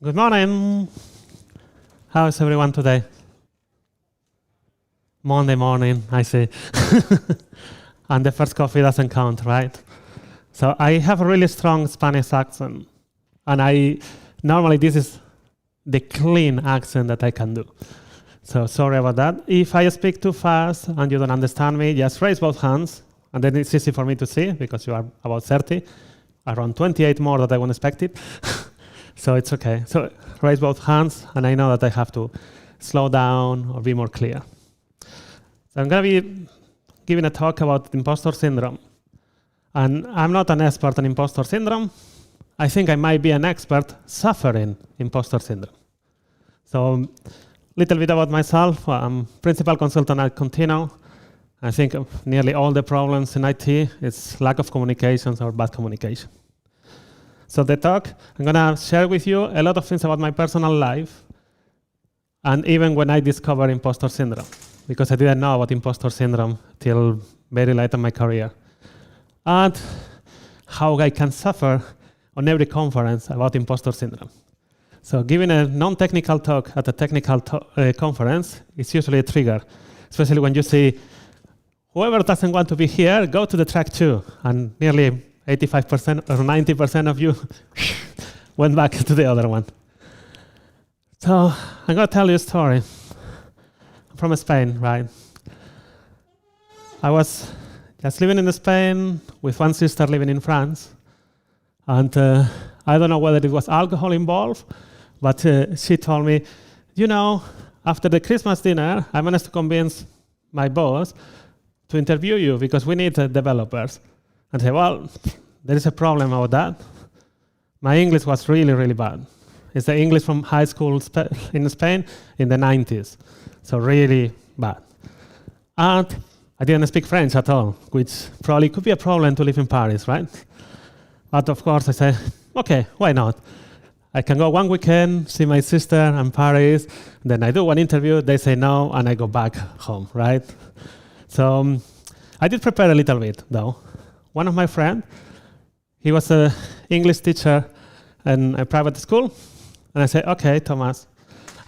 Good morning. How is everyone today? Monday morning, I see. And the first coffee doesn't count, right? So I have a really strong Spanish accent. And normally this is the clean accent that I can do. So sorry about that. If I speak too fast and you don't understand me, just raise both hands. And then it's easy for me to see because you are about 30, around 28 more than I was expected. So it's okay. So raise both hands, and I know that I have to slow down or be more clear. So I'm going to be giving a talk about impostor syndrome. And I'm not an expert on impostor syndrome. I think I might be an expert suffering impostor syndrome. So a little bit about myself. I'm principal consultant at Contino. I think nearly all the problems in IT is lack of communications or bad communication. So the talk, I'm going to share with you a lot of things about my personal life, and even when I discovered impostor syndrome, because I didn't know about impostor syndrome till very late in my career, and how I can suffer on every conference about impostor syndrome. So giving a non-technical talk at a technical conference is usually a trigger, especially when you see whoever doesn't want to be here, go to the track 2, and nearly 85% or 90% of you went back to the other one. So I'm going to tell you a story. I'm from Spain, right? I was just living in Spain with one sister living in France. And I don't know whether it was alcohol involved, but she told me, you know, after the Christmas dinner, I managed to convince my boss to interview you because we need developers. And say, well, there is a problem about that. My English was really, really bad. It's the English from high school in Spain in the 90s. So really bad. And I didn't speak French at all, which probably could be a problem to live in Paris, right? But of course I said, okay, why not? I can go one weekend, see my sister in Paris, then I do one interview, they say no, and I go back home, right? So I did prepare a little bit, though. One of my friends, he was an English teacher in a private school. And I said, okay, Thomas,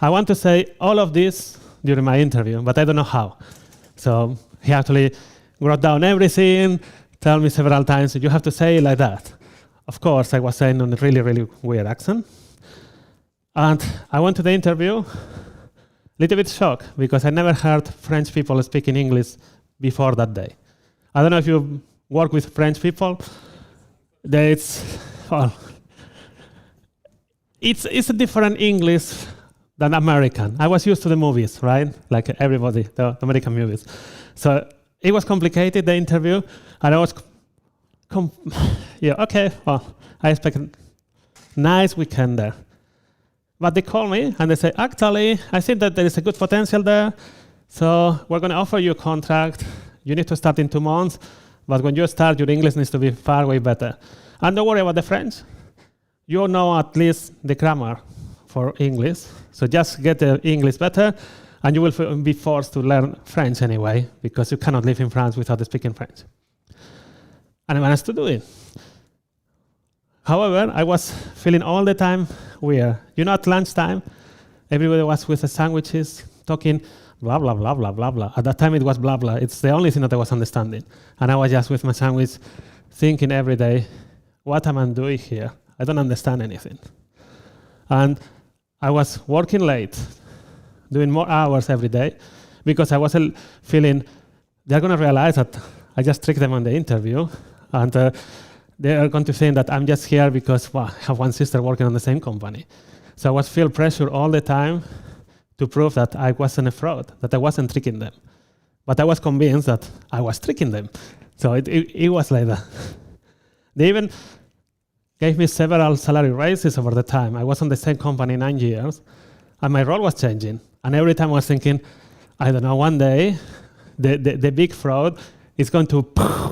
I want to say all of this during my interview, but I don't know how. So he actually wrote down everything, told me several times, you have to say it like that. Of course, I was saying on a really, really weird accent. And I went to the interview, a little bit shocked, because I never heard French people speaking English before that day. I don't know if you work with French people. It's a different English than American. I was used to the movies, right? Like everybody, the American movies. So it was complicated, the interview, and I was, okay, well, I expect a nice weekend there. But they call me and they say, actually, I think that there is a good potential there, so we're going to offer you a contract. You need to start in 2 months, but when you start, your English needs to be far way better. And don't worry about the French. You know at least the grammar for English, so just get the English better, and you will be forced to learn French anyway, because you cannot live in France without speaking French. And I managed to do it. However, I was feeling all the time weird. You know, at lunchtime, everybody was with the sandwiches, talking blah, blah, blah, blah, blah, blah. At that time, it was blah, blah. It's the only thing that I was understanding. And I was just with my sandwich, thinking every day, what am I doing here? I don't understand anything. And I was working late, doing more hours every day, because I was feeling they're going to realize that I just tricked them on the interview, and they are going to think that I'm just here because, well, I have one sister working on the same company. So I was feel pressure all the time to prove that I wasn't a fraud, that I wasn't tricking them. But I was convinced that I was tricking them. So it was like that. They even gave me several salary raises over the time. I was on the same company 9 years, and my role was changing. And every time I was thinking, I don't know, one day, the big fraud is going to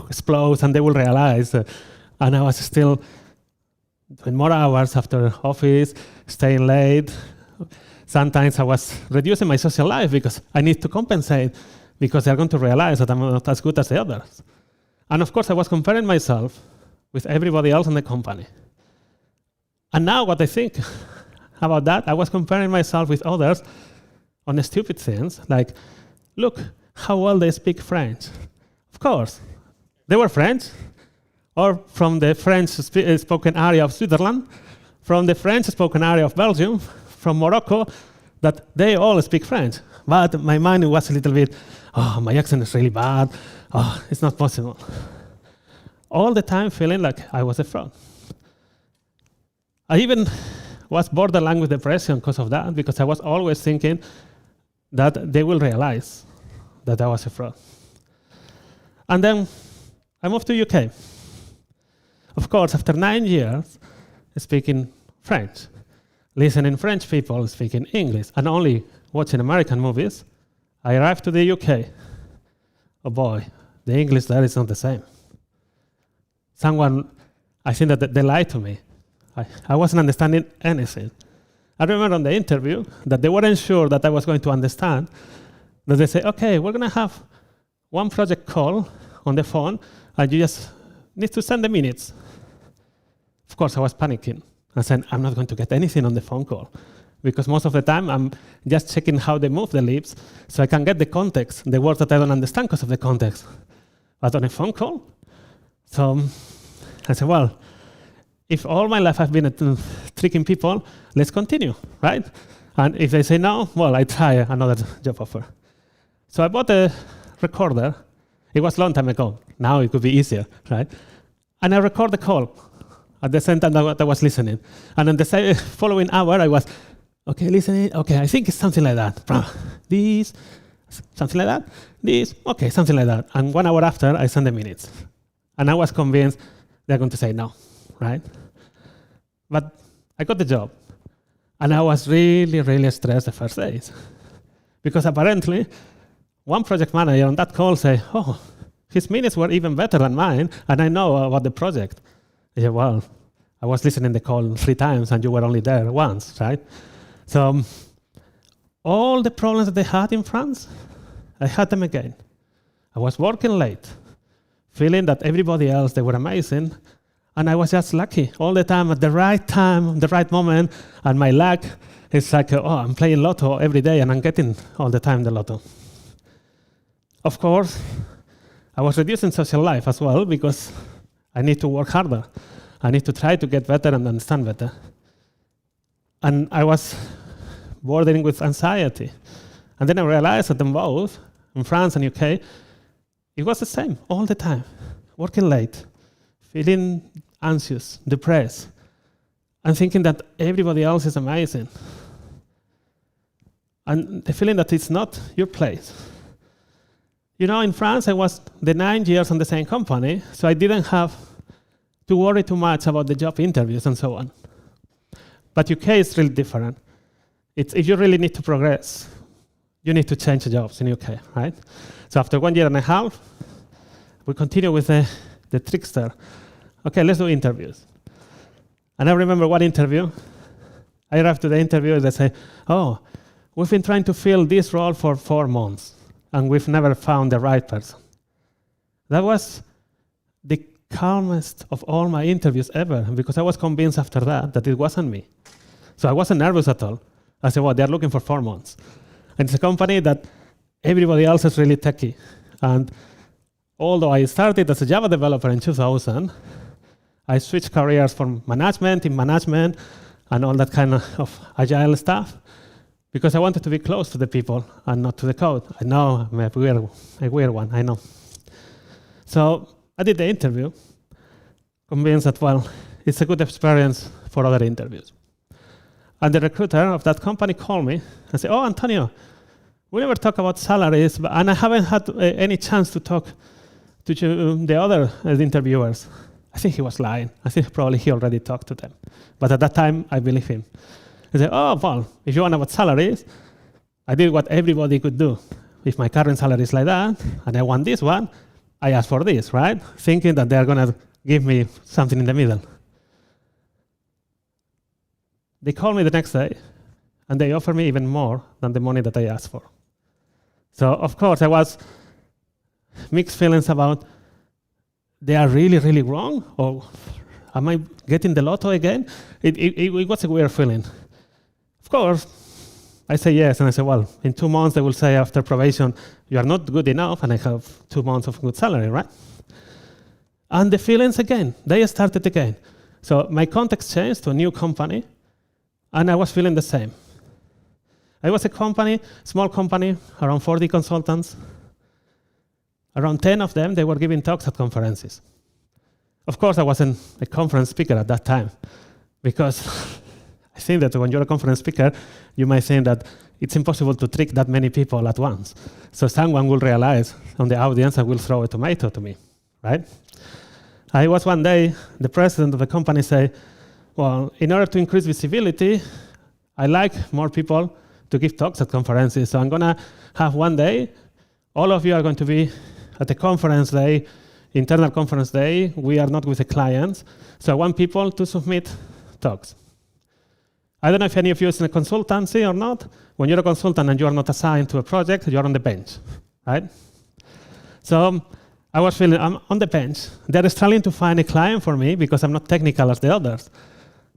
explode, and they will realize. And I was still doing more hours after office, staying late. Sometimes I was reducing my social life because I need to compensate, because they're going to realize that I'm not as good as the others. And of course, I was comparing myself with everybody else in the company. And now what I think, about that, I was comparing myself with others on the stupid things, like, look how well they speak French. Of course, they were French, or from the French-spoken area of Switzerland, from the French-spoken area of Belgium, from Morocco, that they all speak French. But my mind was a little bit, oh, my accent is really bad. Oh, it's not possible. All the time feeling like I was a fraud. I even was borderline with depression because of that, because I was always thinking that they will realize that I was a fraud. And then I moved to UK. Of course, after 9 years speaking French, listening French people speaking English, and only watching American movies, I arrived to the UK. Oh boy, the English there is not the same. I think that they lied to me. I wasn't understanding anything. I remember on the interview that they weren't sure that I was going to understand, that they say, okay, we're going to have one project call on the phone, and you just need to send the minutes. Of course, I was panicking. I said, I'm not going to get anything on the phone call, because most of the time I'm just checking how they move the lips so I can get the context, the words that I don't understand because of the context. But on a phone call? So I said, well, if all my life I've been tricking people, let's continue, right? And if they say no, well, I try another job offer. So I bought a recorder. It was a long time ago. Now it could be easier, right? And I record the call at the same time that I was listening. And on the following hour, I was, okay, listening. Okay, I think it's something like that. This, something like that. This, okay, something like that. And 1 hour after, I sent the minutes. And I was convinced they're going to say no, right? But I got the job. And I was really, really stressed the first days. Because apparently, one project manager on that call said, oh, his minutes were even better than mine, and I know about the project. I said, well, I was listening to the call 3 times, and you were only there once, right? So all the problems that they had in France, I had them again. I was working late, feeling that everybody else, they were amazing, and I was just lucky all the time, at the right moment, and my luck is like, oh, I'm playing lotto every day, and I'm getting all the time the lotto. Of course, I was reducing social life as well, because I need to work harder. I need to try to get better and understand better. And I was bordering with anxiety. And then I realized that in both, in France and UK, it was the same all the time. Working late, feeling anxious, depressed, and thinking that everybody else is amazing. And the feeling that it's not your place. You know, in France, I was the 9 years on the same company, so I didn't have to worry too much about the job interviews and so on. But UK is really different. If you really need to progress, you need to change jobs in UK, right? So after 1 year and a half, we continue with the trickster. Okay, let's do interviews. And I remember one interview. I arrived to the interview and they say, oh, we've been trying to fill this role for 4 months, and we've never found the right person. That was the calmest of all my interviews ever, because I was convinced after that it wasn't me. So I wasn't nervous at all. I said, well, they're looking for 4 months. And it's a company that everybody else is really techy. And although I started as a Java developer in 2000, I switched careers from management, in management, and all that kind of agile stuff, because I wanted to be close to the people and not to the code. I know I'm a weird one, I know. So I did the interview, convinced that, well, it's a good experience for other interviews. And the recruiter of that company called me and said, oh, Antonio, we never talk about salaries, and I haven't had any chance to talk to the other interviewers. I think he was lying. I think probably he already talked to them. But at that time, I believe him. He said, oh, well, if you want about salaries, I did what everybody could do. If my current salary is like that, and I want this one, I ask for this, right? Thinking that they're going to give me something in the middle. They called me the next day, and they offered me even more than the money that I asked for. So, of course, I was mixed feelings about, they are really, really wrong? Or am I getting the lotto again? It was a weird feeling. course, I say yes, and I say, well, in 2 months, they will say after probation, you are not good enough, and I have 2 months of good salary, right? And the feelings again, they started again. So my context changed to a new company, and I was feeling the same. I was a company, small company, around 40 consultants. Around 10 of them, they were giving talks at conferences. Of course, I wasn't a conference speaker at that time, because I think that when you're a conference speaker, you might think that it's impossible to trick that many people at once. So someone will realize on the audience and will throw a tomato to me, right? I was one day, the president of the company said, well, in order to increase visibility, I like more people to give talks at conferences. So I'm going to have one day, all of you are going to be at the conference day, internal conference day. We are not with the clients. So I want people to submit talks. I don't know if any of you is in a consultancy or not. When you're a consultant and you are not assigned to a project, you're on the bench, right? So I was feeling, I'm on the bench. They're struggling to find a client for me because I'm not technical as the others.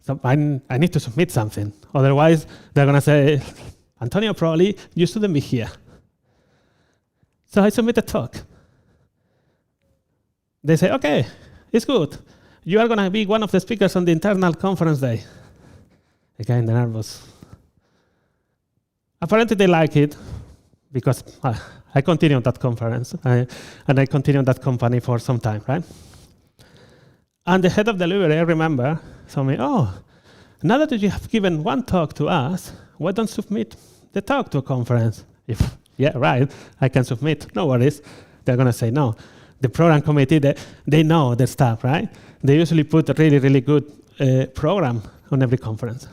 So I need to submit something. Otherwise, they're going to say, Antonio, probably you shouldn't be here. So I submit a talk. They say, okay, it's good. You are going to be one of the speakers on the internal conference day. Again, they're nervous. Apparently, they like it because I continued that conference and I continued that company for some time, right? And the head of delivery, I remember, told me, oh, now that you have given one talk to us, why don't you submit the talk to a conference? Yeah, right, I can submit, no worries. They're going to say no. The program committee, they know their stuff, right? They usually put a really, really good program on every conference.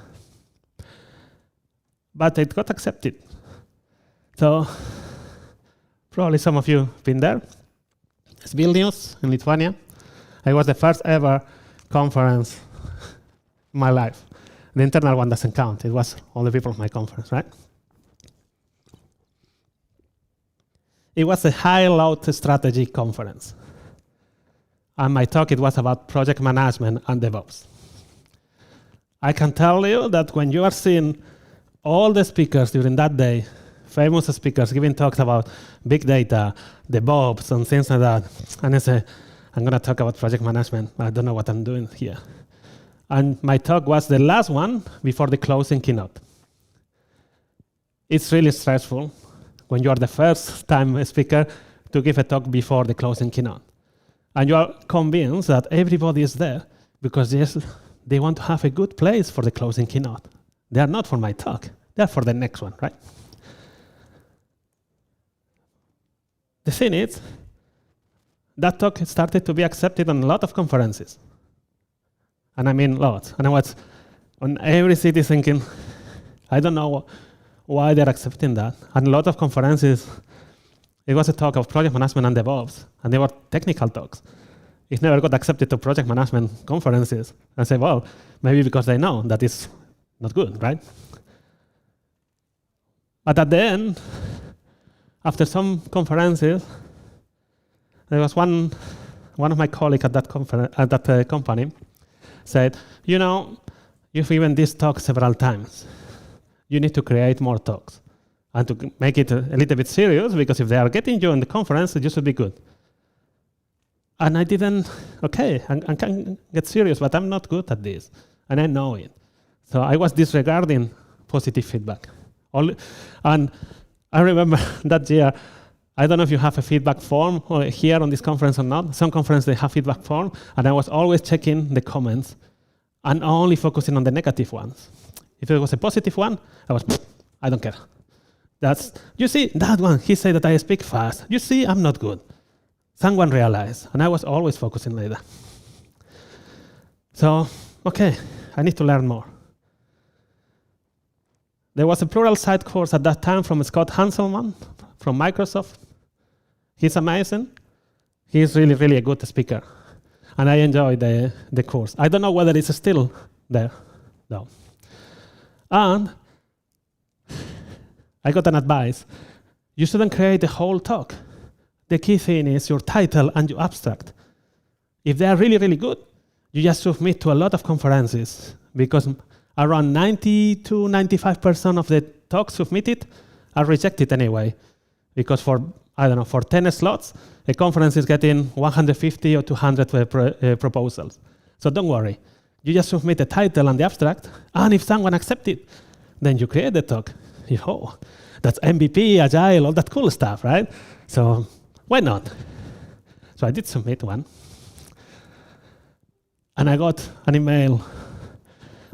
But it got accepted. So probably some of you have been there. It's Vilnius in Lithuania. It was the first ever conference in my life. The internal one doesn't count. It was all the people of my conference, right? It was a high-load strategy conference. And my talk, it was about project management and DevOps. I can tell you that when you are seeing all the speakers during that day, famous speakers giving talks about big data, DevOps, and things like that, and I say, I'm going to talk about project management. I don't know what I'm doing here. And my talk was the last one before the closing keynote. It's really stressful when you are the first time speaker to give a talk before the closing keynote. And you are convinced that everybody is there because yes, they want to have a good place for the closing keynote. They are not for my talk. They are for the next one, right? The thing is, that talk started to be accepted on a lot of conferences. And I mean lots. And I was on every city thinking, I don't know why they're accepting that. And a lot of conferences, it was a talk of project management and DevOps, and they were technical talks. It never got accepted to project management conferences. I say, well, maybe because they know that it's not good, right? But at the end, after some conferences, there was one of my colleagues at that company said, you know, you've given this talk several times. You need to create more talks and to make it a little bit serious, because if they are getting you in the conference, you should be good. And I didn't, okay, I can get serious, but I'm not good at this, and I know it. So I was disregarding positive feedback. And I remember that year, I don't know if you have a feedback form here on this conference or not. Some conferences, they have feedback form, and I was always checking the comments and only focusing on the negative ones. If it was a positive one, I don't care. You see, that one, he said that I speak fast. You see, I'm not good. Someone realized, and I was always focusing like that. So, okay, I need to learn more. There was a Pluralsight course at that time from Scott Hanselman from Microsoft. He's amazing. He's really, really a good speaker. And I enjoyed the course. I don't know whether it's still there, though. And I got an advice. You shouldn't create a whole talk. The key thing is your title and your abstract. If they are really, really good, you just submit to a lot of conferences, because around 90 to 95% of the talks submitted are rejected anyway. Because for 10 slots, a conference is getting 150 or 200 proposals. So don't worry. You just submit the title and the abstract, and if someone accepts it, then you create the talk. Oh, that's MVP, Agile, all that cool stuff, right? So why not? So I did submit one. And I got an email.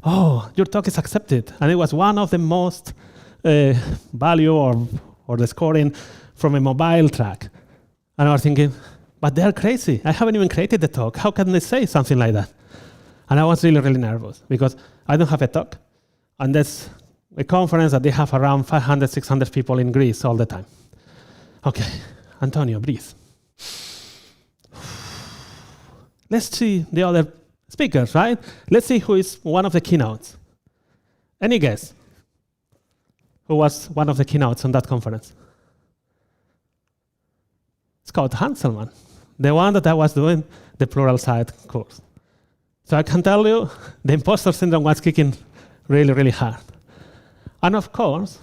Oh, your talk is accepted. And it was one of the most value or the scoring from a mobile track. And I was thinking, but they're crazy. I haven't even created the talk. How can they say something like that? And I was really, really nervous because I don't have a talk. And there's a conference that they have around 500, 600 people in Greece all the time. Okay, Antonio, breathe. Let's see the other speakers, right? Let's see who is one of the keynotes. Any guess? Who was one of the keynotes on that conference? Scott Hanselman, the one that I was doing the plural site course. So I can tell you, the imposter syndrome was kicking really, really hard. And of course,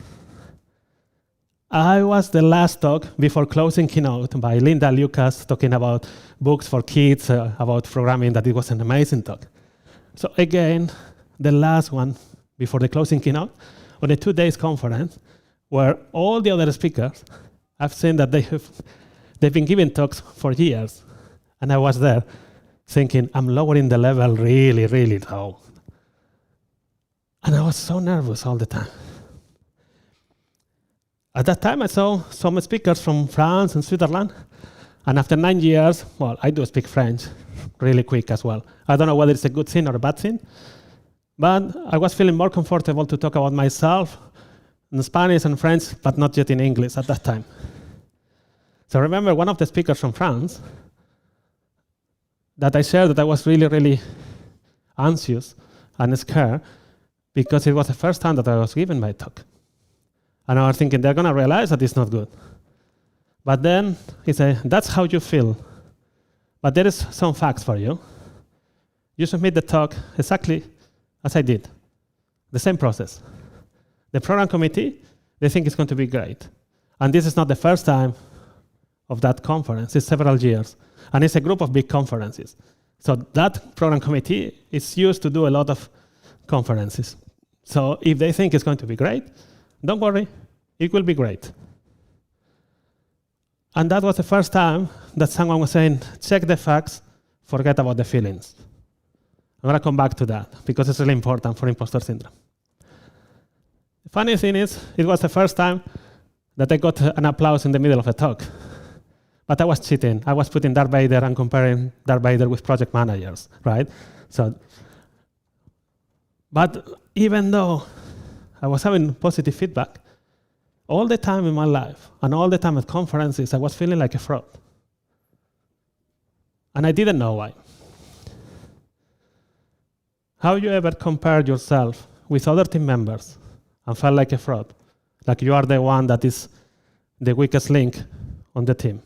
I was the last talk before closing keynote by Linda Lucas talking about books for kids, about programming, that it was an amazing talk. So again, the last one before the closing keynote on a 2 days conference where all the other speakers, I've seen that they've been giving talks for years. And I was there thinking, I'm lowering the level really, really low. And I was so nervous all the time. At that time, I saw some speakers from France and Switzerland. And after 9 years, well, I do speak French really quick as well. I don't know whether it's a good thing or a bad thing. But I was feeling more comfortable to talk about myself in Spanish and French, but not yet in English at that time. So I remember one of the speakers from France that I shared that I was really, really anxious and scared because it was the first time that I was giving my talk. And I was thinking, they're going to realize that it's not good. But then he said, that's how you feel. But there is some facts for you. You submit the talk exactly as I did. The same process. The program committee, they think it's going to be great. And this is not the first time of that conference. It's several years. And it's a group of big conferences. So that program committee is used to do a lot of conferences. So if they think it's going to be great, don't worry, it will be great. And that was the first time that someone was saying, check the facts, forget about the feelings. I'm going to come back to that because it's really important for imposter syndrome. The funny thing is, it was the first time that I got an applause in the middle of a talk. But I was cheating. I was putting Darth Vader and comparing Darth Vader with project managers, right? But even though I was having positive feedback, all the time in my life and all the time at conferences, I was feeling like a fraud. And I didn't know why. Have you ever compared yourself with other team members and felt like a fraud? Like you are the one that is the weakest link on the team?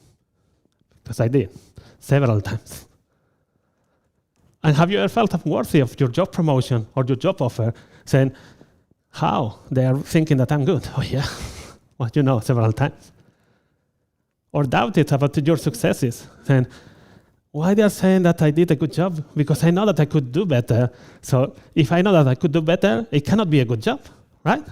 Because I did, several times. And have you ever felt unworthy of your job promotion or your job offer, saying, how? They are thinking that I'm good. Oh yeah, well, you know, several times. Or doubted about your successes, saying, why they are saying that I did a good job? Because I know that I could do better. So if I know that I could do better, it cannot be a good job, right?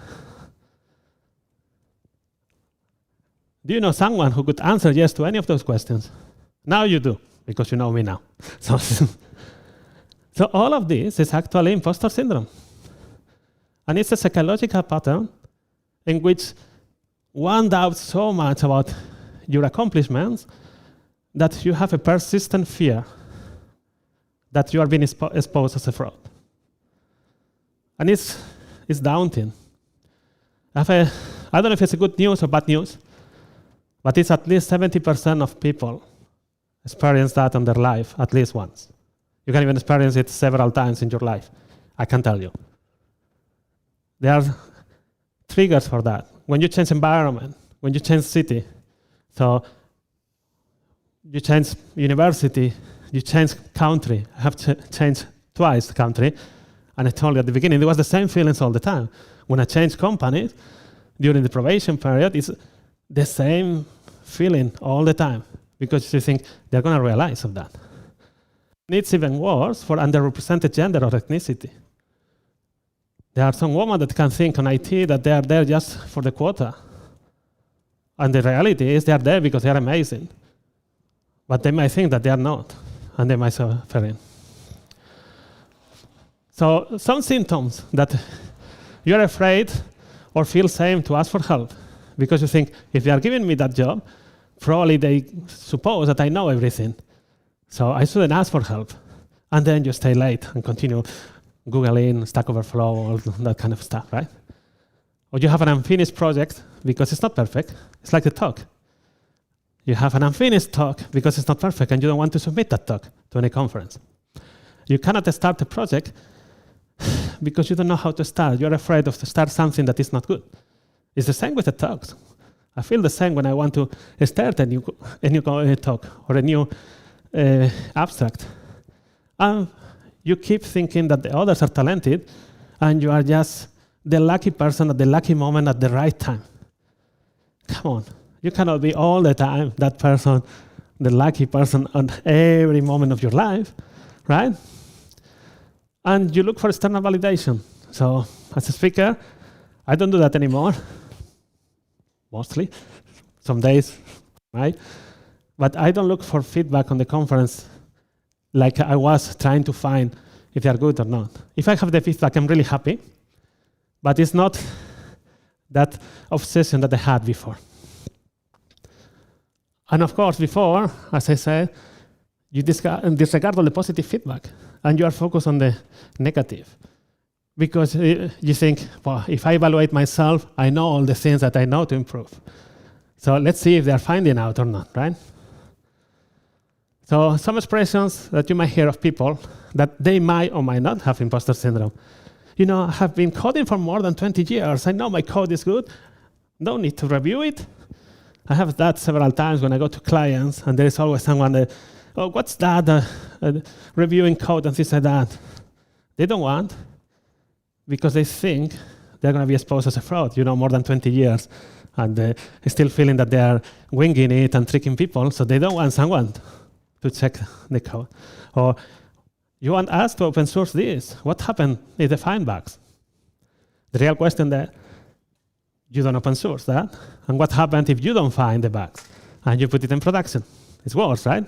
Do you know someone who could answer yes to any of those questions? Now you do, because you know me now. So all of this is actually imposter syndrome. And it's a psychological pattern in which one doubts so much about your accomplishments that you have a persistent fear that you are being exposed as a fraud. And it's daunting. I don't know if it's a good news or bad news, but it's at least 70% of people experience that in their life at least once. You can even experience it several times in your life, I can tell you. There are triggers for that. When you change environment, when you change city, so you change university, you change country. I have changed twice the country, And I told you at the beginning, it was the same feelings all the time. When I changed companies, during the probation period, it's the same feeling all the time, because you think they're going to realize of that. It's even worse for underrepresented gender or ethnicity. There are some women that can think on IT that they are there just for the quota. And the reality is they are there because they are amazing. But they might think that they are not, and they might suffer in. So some symptoms that you're afraid or feel shame to ask for help, because you think, if they are giving me that job, probably they suppose that I know everything. So I shouldn't ask for help. And then you stay late and continue Googling, Stack Overflow, all that kind of stuff, right? Or you have an unfinished project because it's not perfect. It's like the talk. You have an unfinished talk because it's not perfect, and you don't want to submit that talk to any conference. You cannot start a project because you don't know how to start. You're afraid of to start something that is not good. It's the same with the talks. I feel the same when I want to start a new talk or a new abstract. You keep thinking that the others are talented, and you are just the lucky person at the lucky moment at the right time. Come on. You cannot be all the time that person, the lucky person at every moment of your life, right? And you look for external validation. So as a speaker, I don't do that anymore, mostly. Some days, right? But I don't look for feedback on the conference like I was trying to find if they are good or not. If I have the feedback, I'm really happy. But it's not that obsession that I had before. And of course, before, as I said, you disregard all the positive feedback, and you are focused on the negative. Because you think, well, if I evaluate myself, I know all the things that I know to improve. So let's see if they're finding out or not, right? So some expressions that you might hear of people that they might or might not have imposter syndrome. You know, I have been coding for more than 20 years. I know my code is good. Don't need to review it. I have that several times when I go to clients, and there is always someone that, oh, what's that? Reviewing code and things like that. They don't want, because they think they're going to be exposed as a fraud, you know, more than 20 years, and still feeling that they are winging it and tricking people, so they don't want someone to check the code. Or you want us to open source this. What happened if they find bugs? The real question there, you don't open source that. And what happened if you don't find the bugs and you put it in production? It's worse, right?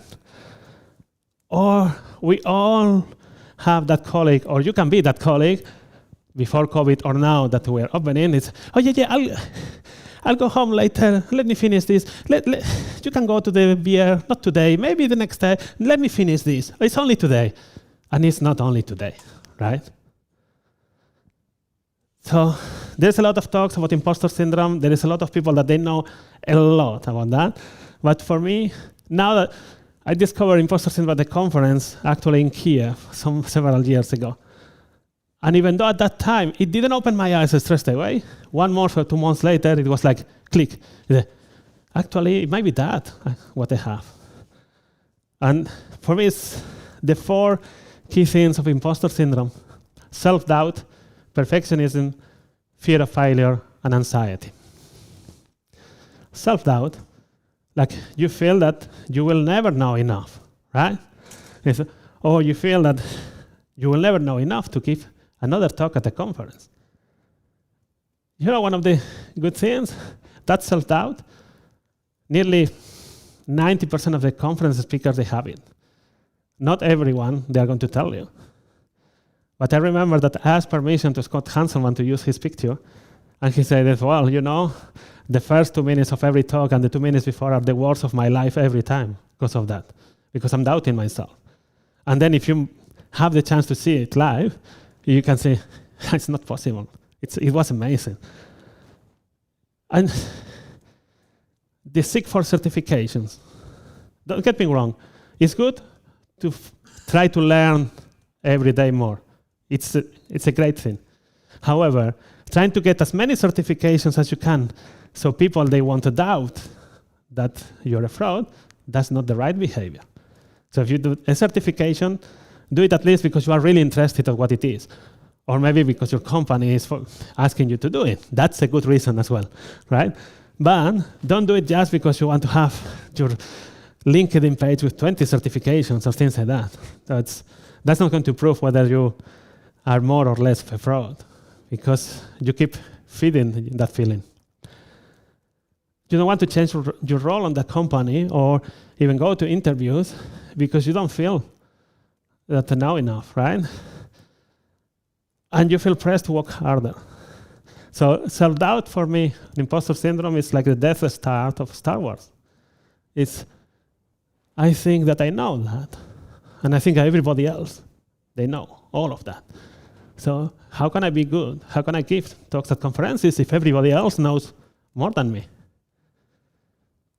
Or we all have that colleague, or you can be that colleague before COVID or now that we're opening. It's, oh yeah, I'll go home later. Let me finish this. You can go to the beer, not today, maybe the next day. Let me finish this. It's only today. And it's not only today, right? So there's a lot of talks about imposter syndrome. There is a lot of people that they know a lot about that. But for me, now that I discovered imposter syndrome at the conference, actually in Kiev, several years ago. And even though at that time, it didn't open my eyes straight away, 1 month or 2 months later, it was like, click. Actually, it might be that, what I have. And for me, it's the 4 key things of imposter syndrome: self-doubt, perfectionism, fear of failure, and anxiety. Self-doubt, like you feel that you will never know enough, right? Or you feel that you will never know enough to give another talk at a conference. You know, one of the good things, that self-doubt, nearly 90% of the conference speakers, they have it. Not everyone, they are going to tell you. But I remember that I asked permission to Scott Hanselman to use his picture, and he said, well, you know, the first 2 minutes of every talk and the 2 minutes before are the worst of my life every time because of that, because I'm doubting myself. And then if you have the chance to see it live, you can say, it's not possible. It was amazing. And the seek for certifications. Don't get me wrong. It's good to try to learn every day more. It's a great thing. However, trying to get as many certifications as you can so people, they want to doubt that you're a fraud, that's not the right behavior. So if you do a certification, do it at least because you are really interested in what it is. Or maybe because your company is asking you to do it. That's a good reason as well, right? But don't do it just because you want to have your LinkedIn page with 20 certifications or things like that. That's not going to prove whether you are more or less of a fraud, because you keep feeding that feeling. You don't want to change your role in the company or even go to interviews because you don't feel that know enough, right? And you feel pressed to work harder. So self-doubt for me, imposter syndrome, is like the Death Star of Star Wars. I think that I know that. And I think everybody else, they know all of that. So how can I be good? How can I give talks at conferences if everybody else knows more than me?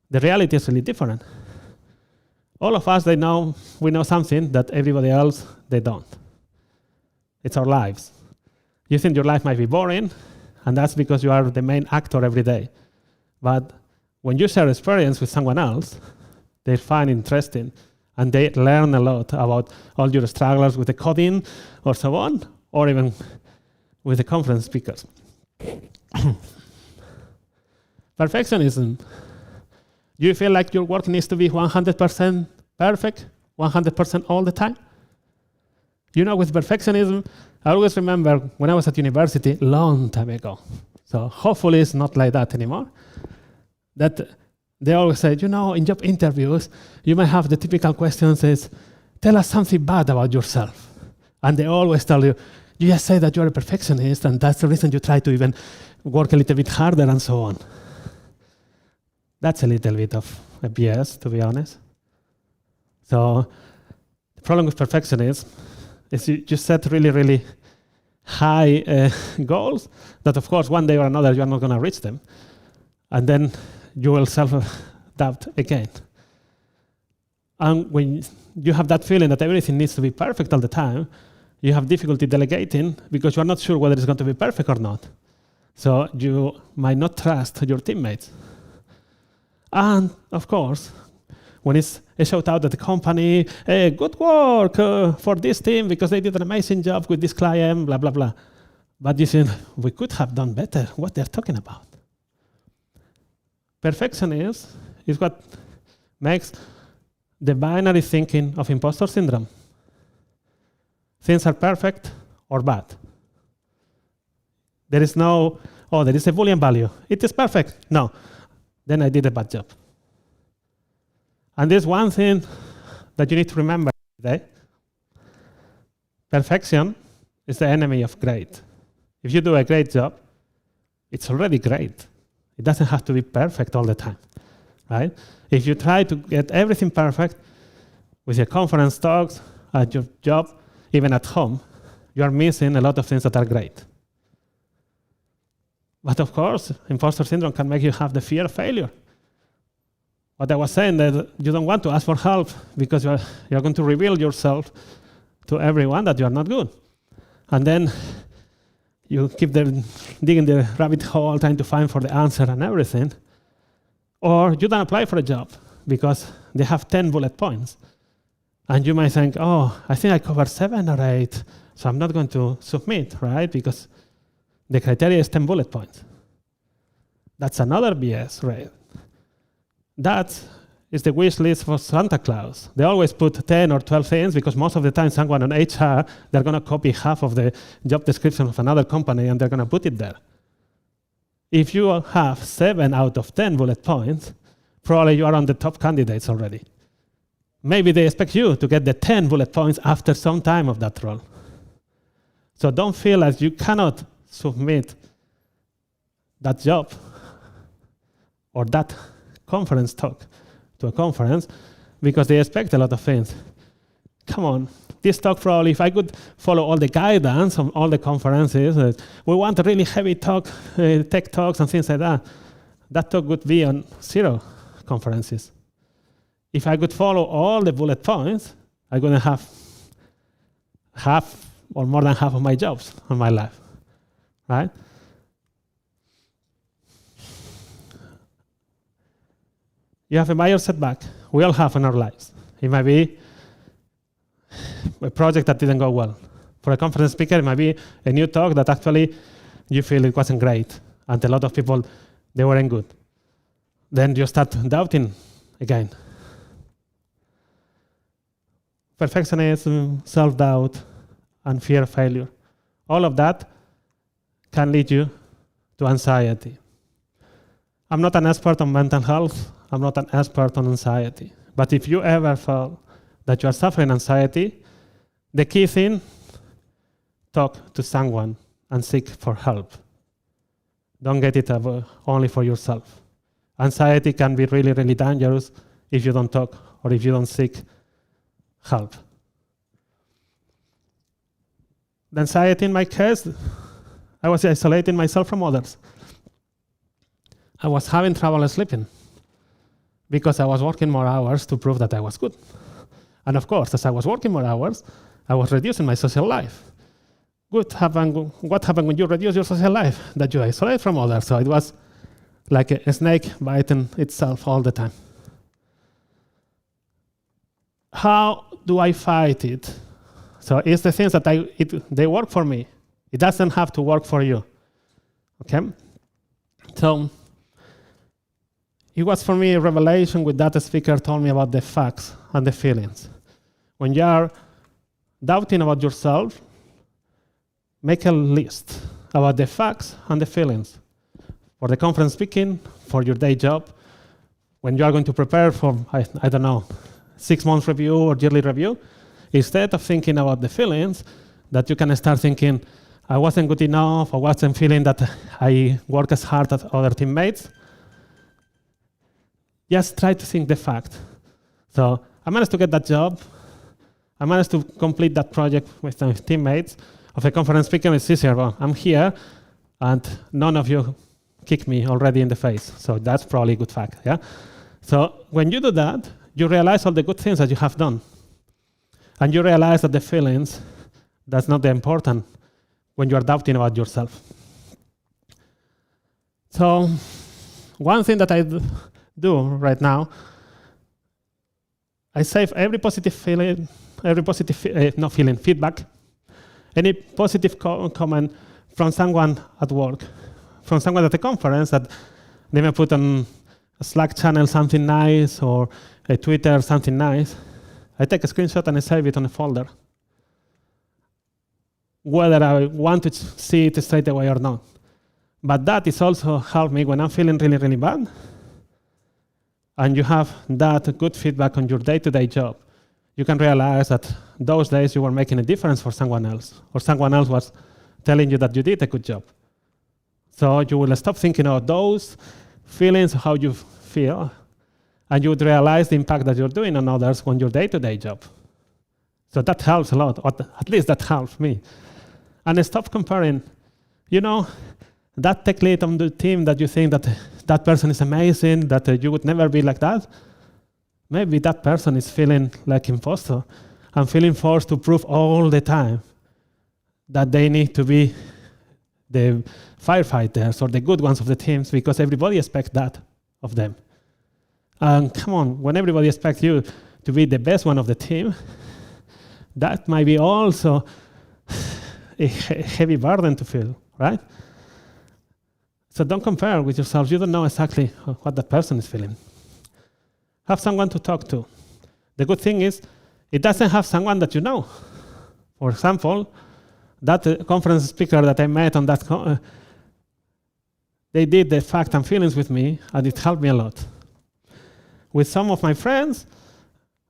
The reality is really different. All of us, we know something that everybody else, they don't. It's our lives. You think your life might be boring, and that's because you are the main actor every day. But when you share experience with someone else, they find interesting, and they learn a lot about all your struggles with the coding or so on, or even with the conference speakers. Perfectionism. Do you feel like your work needs to be 100% perfect, 100% all the time? With perfectionism, I always remember when I was at university, long time ago. So hopefully it's not like that anymore. That they always say, in job interviews, you might have the typical questions is, tell us something bad about yourself. And they always tell you, you just say that you're a perfectionist, and that's the reason you try to even work a little bit harder and so on. That's a little bit of a BS, to be honest. So the problem with perfectionism is you set really, really high goals that, of course, one day or another, you're not going to reach them. And then you will self-doubt again. And when you have that feeling that everything needs to be perfect all the time, you have difficulty delegating because you're not sure whether it's going to be perfect or not. So you might not trust your teammates. And, of course, when it's a shout out at the company, hey, good work for this team because they did an amazing job with this client, blah, blah, blah. But you think, we could have done better. What they're talking about. Perfectionism is what makes the binary thinking of imposter syndrome. Things are perfect or bad. There is no, there is a Boolean value. It is perfect. No. Then I did a bad job. And there's one thing that you need to remember today. Perfection is the enemy of great. If you do a great job, it's already great. It doesn't have to be perfect all the time, right? If you try to get everything perfect with your conference talks, at your job, even at home, you are missing a lot of things that are great. But of course, imposter syndrome can make you have the fear of failure. What I was saying, that you don't want to ask for help because you're going to reveal yourself to everyone that you are not good. And then you keep digging the rabbit hole, trying to find for the answer and everything. Or you don't apply for a job because they have 10 bullet points. And you might think, I think I covered 7 or 8, so I'm not going to submit, right? Because the criteria is 10 bullet points. That's another BS, right? That is the wish list for Santa Claus. They always put 10 or 12 things because most of the time someone on HR, they're going to copy half of the job description of another company and they're going to put it there. If you have 7 out of 10 bullet points, probably you are on the top candidates already. Maybe they expect you to get the 10 bullet points after some time of that role. So don't feel like you cannot submit that job or that conference talk to a conference because they expect a lot of things. Come on, this talk probably, if I could follow all the guidance on all the conferences, we want a really heavy talk, tech talks and things like that. That talk would be on 0 conferences. If I could follow all the bullet points, I'm going to have half or more than half of my jobs on my life, right? You have a major setback. We all have in our lives. It might be a project that didn't go well. For a conference speaker, it might be a new talk that actually you feel it wasn't great, and a lot of people, they weren't good. Then you start doubting again. Perfectionism, self-doubt, and fear of failure. All of that can lead you to anxiety. I'm not an expert on mental health. I'm not an expert on anxiety. But if you ever feel that you are suffering anxiety, the key thing, talk to someone and seek for help. Don't get it only for yourself. Anxiety can be really, really dangerous if you don't talk or if you don't seek help. The anxiety in my case, I was isolating myself from others. I was having trouble sleeping because I was working more hours to prove that I was good. And of course, as I was working more hours, I was reducing my social life. What happened when you reduce your social life? That you isolate from others. So it was like a snake biting itself all the time. How do I fight it? So it's the things that they work for me. It doesn't have to work for you. Okay? So it was for me a revelation when that speaker told me about the facts and the feelings. When you are doubting about yourself, make a list about the facts and the feelings. For the conference speaking, for your day job, when you are going to prepare for, I don't know, 6-month review or yearly review, instead of thinking about the feelings, that you can start thinking, I wasn't good enough, I wasn't feeling that I work as hard as other teammates. Just try to think the fact. So I managed to get that job. I managed to complete that project with my teammates. Of a conference speaker, it's easier. Well, I'm here, and none of you kicked me already in the face. So that's probably a good fact. Yeah. So when you do that, you realize all the good things that you have done. And you realize that the feelings, that's not the important when you are doubting about yourself. So one thing that I do right now, I save every positive feeling, feedback, any positive comment from someone at work, from someone at a conference that they may put on a Slack channel something nice or a Twitter something nice. I take a screenshot and I save it on a folder, whether I want to see it straight away or not. But that is also helped me when I'm feeling really, really bad, and you have that good feedback on your day-to-day job. You can realize that those days you were making a difference for someone else, or someone else was telling you that you did a good job. So you will stop thinking about those feelings, how you feel, and you would realize the impact that you're doing on others on your day-to-day job. So that helps a lot, or at least that helps me. And stop comparing. You know, that tech lead on the team that you think that that person is amazing, that you would never be like that, maybe that person is feeling like impostor and feeling forced to prove all the time that they need to be the firefighters or the good ones of the teams because everybody expects that of them. And come on, when everybody expects you to be the best one of the team, that might be also a heavy burden to feel, right? So don't compare with yourself. You don't know exactly what that person is feeling. Have someone to talk to. The good thing is, it doesn't have someone that you know. For example, that conference speaker that I met on that, they did the fact and feelings with me, and it helped me a lot. With some of my friends,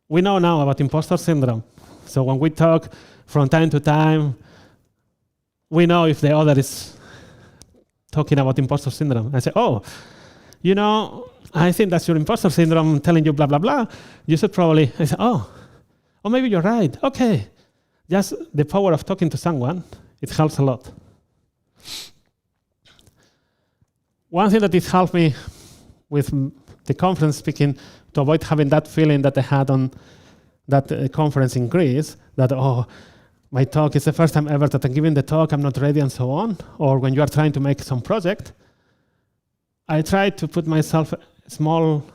we know now about imposter syndrome. So when we talk from time to time, we know if the other is talking about imposter syndrome. I say, oh, you know, I think that's your imposter syndrome telling you blah, blah, blah. You should probably, I say, oh, maybe you're right. Okay. Just the power of talking to someone, it helps a lot. One thing that it helped me with the conference speaking to avoid having that feeling that I had on that conference in Greece, that, oh, my talk is the first time ever that I'm giving the talk, I'm not ready, and so on. Or when you are trying to make some project, I try to put myself small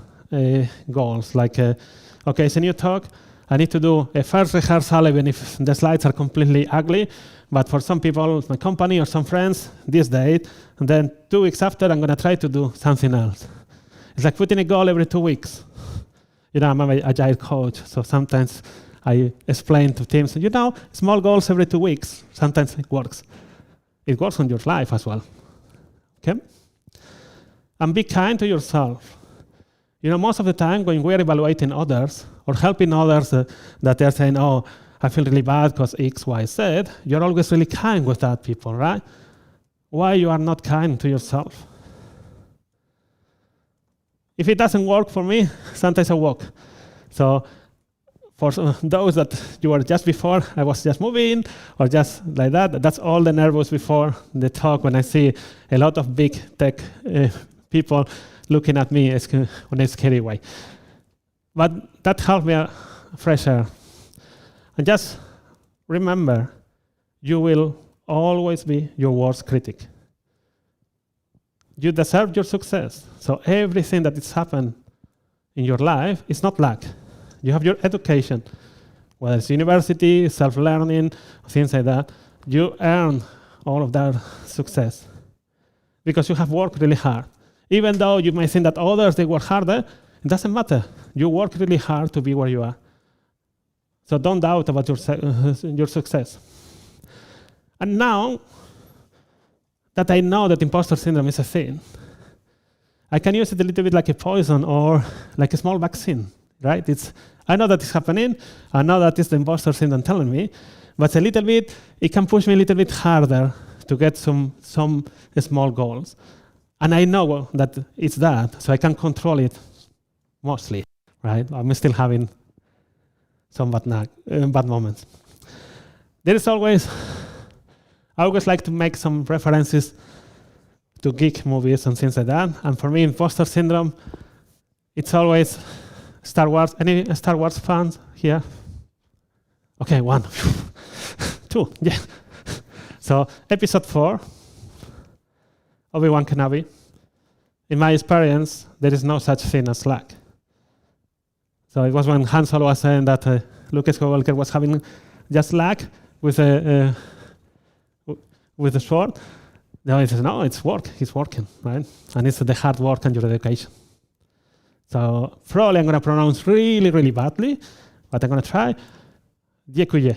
goals, like, okay, it's a new talk. I need to do a first rehearsal even if the slides are completely ugly. But for some people, my company or some friends, this date, and then 2 weeks after, I'm going to try to do something else. It's like putting a goal every 2 weeks. I'm an agile coach, so sometimes I explain to teams, small goals every 2 weeks. Sometimes it works. It works on your life as well. Okay? And be kind to yourself. Most of the time when we're evaluating others or helping others that they're saying, oh, I feel really bad because X, Y, Z, you're always really kind with that people, right? Why you are not kind to yourself? If it doesn't work for me, sometimes I walk. So for those that you were just before, I was just moving or just like that. That's all the nervous before the talk when I see a lot of big tech people looking at me in a scary way. But that helped me fresh air. And just remember, you will always be your worst critic. You deserve your success. So everything that has happened in your life is not luck. You have your education, whether it's university, self-learning, things like that. You earn all of that success because you have worked really hard. Even though you may think that others, they work harder, it doesn't matter. You work really hard to be where you are. So don't doubt about your success. And now that I know that imposter syndrome is a thing, I can use it a little bit like a poison or like a small vaccine, right? I know that it's happening. I know that it's the imposter syndrome telling me, but a little bit, it can push me a little bit harder to get some small goals. And I know that it's that, so I can control it mostly, right? I'm still having some bad moments. There is always, I always like to make some references to geek movies and things like that. And for me, imposter syndrome, it's always Star Wars. Any Star Wars fans here? Okay, 1, 2, yeah. So episode 4, Obi-Wan Kenobi. In my experience, there is no such thing as luck. So it was when Han Solo was saying that Luke Skywalker was having just luck with a sword. Now he says, no, it's work. He's working, right? And it's the hard work and your dedication. So probably I'm going to pronounce really, really badly, but I'm going to try. Dziękuję.